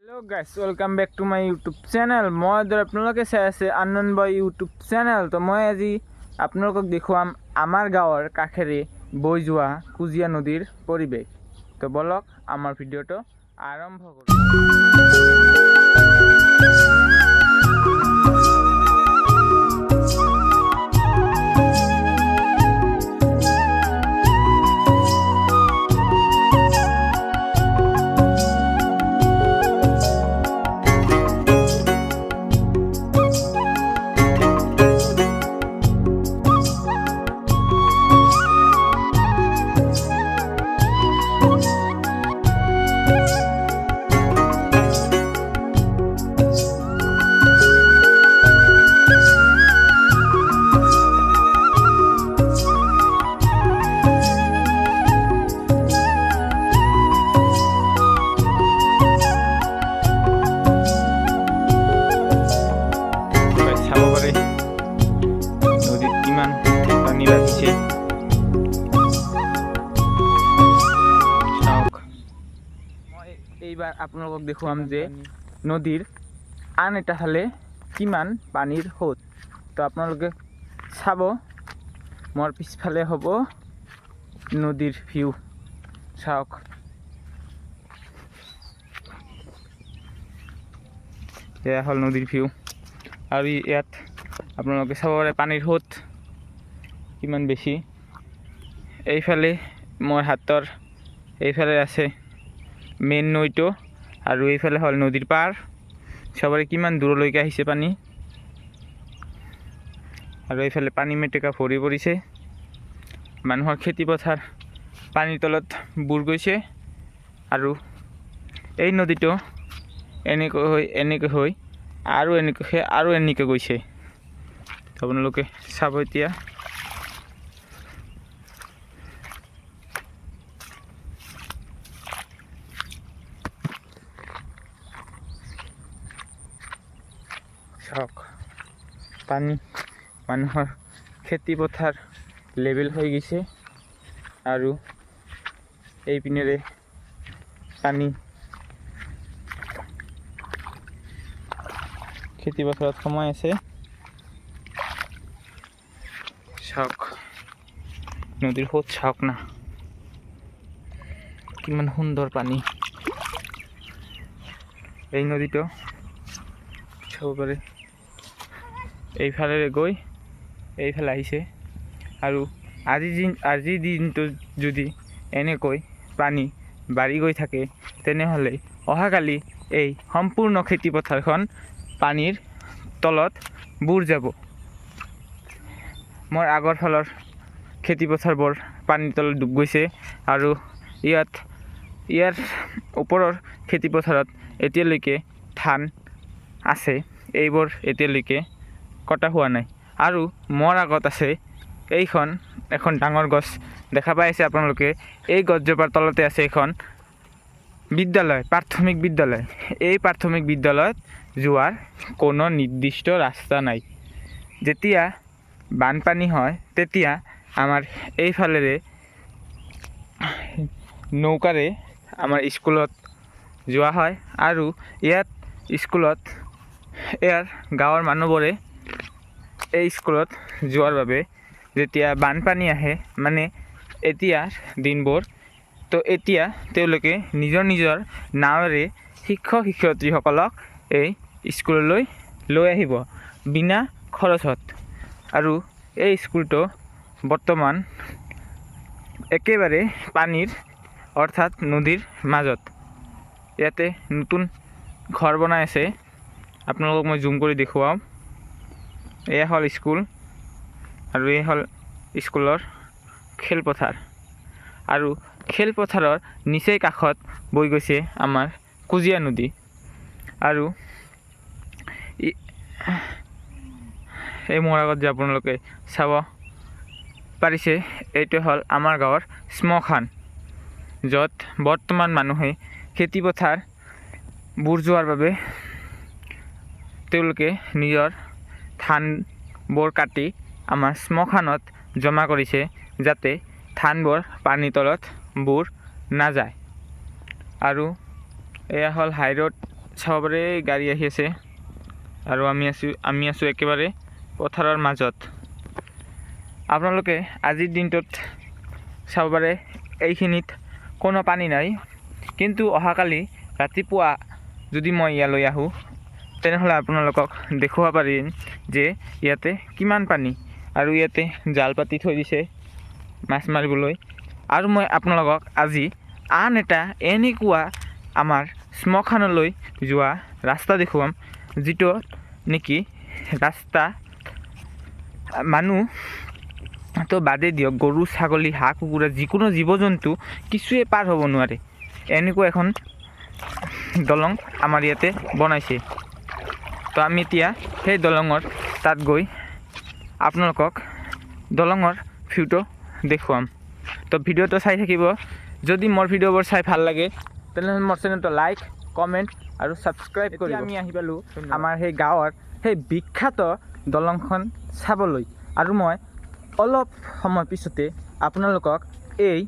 Hello guys welcome back to my YouTube channel मैं आपलोके चाই আছে আনন্দ বয় यूट्यूब चैनल। तो मैं আজি आपलोকক দেখুৱাম আমাৰ গাঁৱৰ কাষেৰে বৈ যোৱা কুজিয়া নদীৰ পৰিৱেশ। তো বলক আমাৰ ভিডিঅ'টো আৰম্ভ কৰোঁ। এইবাৰ আপোনালোকক দেখুৱাম যে নদীৰ আন এটা ফালে কিমান পানীৰ সোঁত। তো আপোনালোকে চাব, মোৰ পিছফালে হ'ব নদীৰ ভিউ। চাওক, এয়া হ'ল নদীৰ ভিউ। আৰু ইয়াত আপোনালোকে চাব পাৰে পানীৰ সোঁত কিমান বেছি। এইফালে মোৰ হাতৰ এইফালে আছে মেইন নৈটো, আৰু এইফালে হ'ল নদীৰ পাৰ। সবৰে কিমান দূৰলৈকে আহিছে পানী, আৰু এইফালে পানী মেটেকা ভৰি পৰিছে। মানুহৰ খেতি পথাৰ পানীৰ তলত বুৰ গৈছে, আৰু এই নদীটো এনেকৈ হৈ আৰু এনেকৈ গৈছে। আপোনালোকে চাব এতিয়া। চাওক, পানী মানুহৰ খেতি পথাৰ লেভেল হৈ গৈছে, আৰু এইপিনেৰে পানী খেতি পথাৰত সোমাই আছে। চাওক নদীৰ সোঁত, চাওক না কিমান সুন্দৰ পানী। এই নদীটো চাব পাৰে এইফালে গৈ এইফালে আহিছে। আৰু আজিৰ দিনটো যদি এনেকৈ পানী বাঢ়ি গৈ থাকে, তেনেহ'লে অহাকালি এই সম্পূৰ্ণ খেতিপথাৰখন পানীৰ তলত বুৰ যাব। মোৰ আগৰ ফালৰ খেতিপথাৰবোৰ পানীৰ তলত ডুব গৈছে, আৰু ইয়াৰ ওপৰৰ খেতিপথাৰত এতিয়ালৈকে ধান আছে, এইবোৰ এতিয়ালৈকে কটা হোৱা নাই। আৰু মোৰ আগত আছে এখন ডাঙৰ গছ দেখা পাই আছে আপোনালোকে। এই গছজোপাৰ তলতে আছে এখন বিদ্যালয়, প্ৰাথমিক বিদ্যালয়। এই প্ৰাথমিক বিদ্যালয়ত যোৱাৰ কোনো নিৰ্দিষ্ট ৰাস্তা নাই। যেতিয়া বানপানী হয় তেতিয়া আমাৰ এইফালেৰে নৌকাৰে আমাৰ স্কুলত যোৱা হয়, আৰু ইয়াত স্কুলত গাঁৱৰ মানুহবোৰে এই স্কুলত যোৱাৰ বাবে যেতিয়া বানপানী আহে, মানে এতিয়াৰ দিনবোৰ, তো এতিয়া তেওঁলোকে নিজৰ নাৱেৰে শিক্ষক শিক্ষয়িত্ৰীসকলক এই স্কুললৈ লৈ আহিব বিনা খৰচত। আৰু এই স্কুলটো বৰ্তমান একেবাৰে পানীৰ অৰ্থাৎ নদীৰ মাজত। ইয়াতে নতুন ঘৰ বনাই আছে, আপোনালোকক মই জুম কৰি দেখুৱাম। এয়া হ'ল স্কুল, আৰু এই হ'ল স্কুলৰ খেলপথাৰ। আৰু খেলপথাৰৰ নিচেই কাষত বৈ গৈছে আমাৰ কুজিয়া নদী। আৰু এই মোৰ আগত যে আপোনালোকে চাব পাৰিছে, এইটো হ'ল আমাৰ গাঁৱৰ শ্মশান, য'ত বৰ্তমান মানুহে খেতিপথাৰ বুৰ যোৱাৰ বাবে তেওঁলোকে নিজৰ ধানবোৰ কাটি আমাৰ শ্মশানত জমা কৰিছে, যাতে ধানবোৰ পানীৰ তলত বুৰ নাযায়। আৰু এয়া হ'ল হাই ৰোড, চাব পাৰে গাড়ী আহি আছে আৰু আমি আছোঁ একেবাৰে পথাৰৰ মাজত। আপোনালোকে আজিৰ দিনটোত চাব পাৰে এইখিনিত কোনো পানী নাই, কিন্তু অহাকালি ৰাতিপুৱা যদি মই ইয়ালৈ আহোঁ তেনেহ'লে আপোনালোকক দেখুৱাব পাৰিম যে ইয়াতে কিমান পানী, আৰু ইয়াতে জাল পাতি থৈ দিছে মাছ মাৰিবলৈ। আৰু মই আপোনালোকক আজি আন এটা এনেকুৱা আমাৰ শ্মশানলৈ যোৱা ৰাস্তা দেখুৱাম, যিটো নেকি ৰাস্তা মানুহ তো বাদে দিয়ক, গৰু ছাগলী হাঁহ কুকুৰা যিকোনো জীৱ জন্তু কিছুৱে পাৰ হ'ব নোৱাৰে। এনেকুৱা এখন দলং আমাৰ ইয়াতে বনাইছে। তো আমি এতিয়া সেই দলঙৰ তাত গৈ আপোনালোকক দলঙৰ ভিউটো দেখুৱাম। তো ভিডিঅ'টো চাই থাকিব। যদি মোৰ ভিডিঅ'বোৰ চাই ভাল লাগে তেনেহ'লে মোৰ চেনেলটো লাইক, কমেণ্ট আৰু ছাবস্ক্ৰাইব কৰি আমি আহি পালোঁ আমাৰ সেই গাঁৱৰ সেই বিখ্যাত দলংখন চাবলৈ। আৰু মই অলপ সময় পিছতে আপোনালোকক এই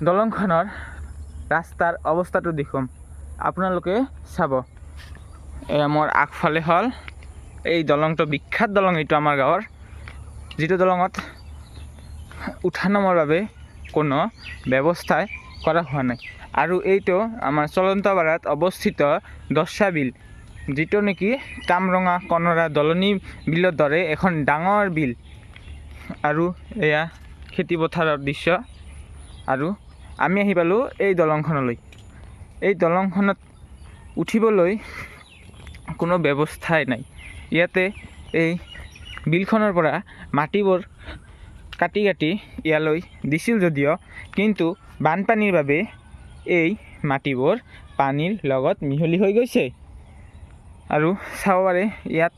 দলংখনৰ ৰাস্তাৰ অৱস্থাটো দেখুৱাম, আপোনালোকে চাব। এয়া মোৰ আগফালে হ'ল এই দলংটো, বিখ্যাত দলং এইটো আমাৰ গাঁৱৰ, যিটো দলঙত উঠা নমাৰ বাবে কোনো ব্যৱস্থাই কৰা হোৱা নাই। আৰু এইটো আমাৰ চলন্তপাৰাত অৱস্থিত দৰ্শা বিল, যিটো নেকি কামৰঙা কনৰা দলনি বিলৰ দৰে এখন ডাঙৰ বিল। আৰু এয়া খেতি পথাৰৰ দৃশ্য। আৰু আমি আহি পালোঁ এই দলংখনলৈ। এই দলংখনত উঠিবলৈ কোনো ব্যৱস্থাই নাই। ইয়াতে এই বিলখনৰ পৰা মাটিবোৰ কাটি কাটি ইয়ালৈ দিছিল যদিও, কিন্তু বানপানীৰ বাবে এই মাটিবোৰ পানীৰ লগত মিহলি হৈ গৈছে। আৰু চাব পাৰে ইয়াত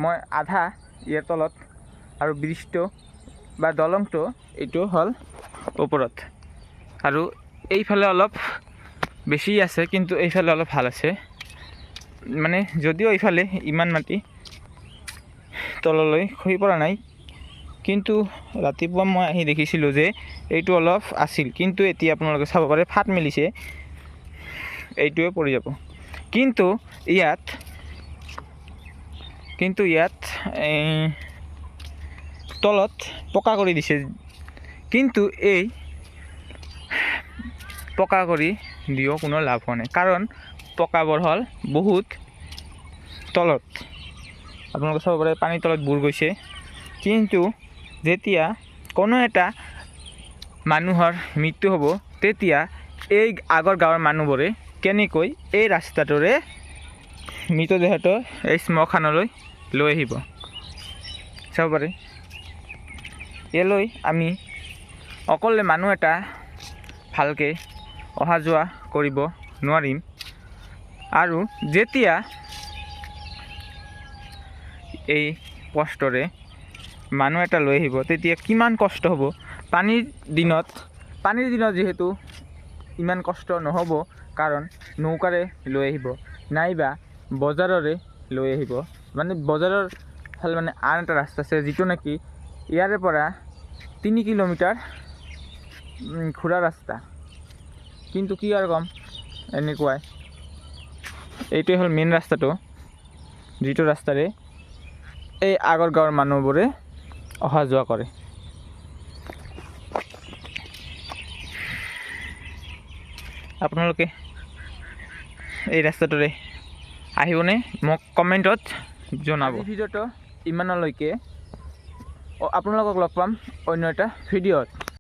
মই আধা ইয়াৰ তলত, আৰু ব্ৰিজটো বা দলংটো এইটো হ'ল ওপৰত। আৰু এইফালে অলপ বেছি আছে, কিন্তু এইফালে অলপ ভাল আছে। মানে যদিও এইফালে ইমান মাটি তললৈ খহি পৰা নাই, কিন্তু ৰাতিপুৱা মই আহি দেখিছিলোঁ যে এইটো অলপ আছিল, কিন্তু এতিয়া আপোনালোকে চাব পাৰে ফাট মেলিছে, এইটোৱে পৰি যাব। কিন্তু ইয়াত তলত পকা কৰি দিছে, কিন্তু এই পকা কৰি দিও কোনো লাভ হোৱা নাই, কাৰণ পকাবোৰ হ'ল বহুত তলত। আপোনালোকে চাব পাৰে পানীৰ তলত বুৰ গৈছে। কিন্তু যেতিয়া কোনো এটা মানুহৰ মৃত্যু হ'ব, তেতিয়া এই আগৰ গাঁৱৰ মানুহবোৰে কেনেকৈ এই ৰাস্তাটোৰে মৃতদেহটো এই শ্মশানলৈ লৈ আহিব চাব পাৰে। ইয়ালৈ আমি অকলে মানুহ এটা ভালকৈ অহা যোৱা কৰিব নোৱাৰিম। আৰু যেতিয়া এই কষ্টৰে মানুহ এটা লৈ আহিব, তেতিয়া কিমান কষ্ট হ'ব। পানীৰ দিনত যিহেতু ইমান কষ্ট নহ'ব, কাৰণ নৌকাৰে লৈ আহিব, নাইবা বজাৰৰে লৈ আহিব। মানে বজাৰৰ ফালে মানে আন এটা ৰাস্তা আছে, যিটো নেকি ইয়াৰে পৰা 3 কিলোমিটাৰ ঘূৰা ৰাস্তা। কিন্তু কি আৰু ক'ম, এনেকুৱাই। এইটোৱে হ'ল মেইন ৰাস্তাটো, যিটো ৰাস্তাৰে এই আগৰ গাঁৱৰ মানুহবোৰে অহা যোৱা কৰে। আপোনালোকে এই ৰাস্তাটোৰে আহিবনে মোক কমেণ্টত জনাব। ভিডিঅ'টো ইমানলৈকে, আপোনালোকক লগ পাম অন্য এটা ভিডিঅ'ত।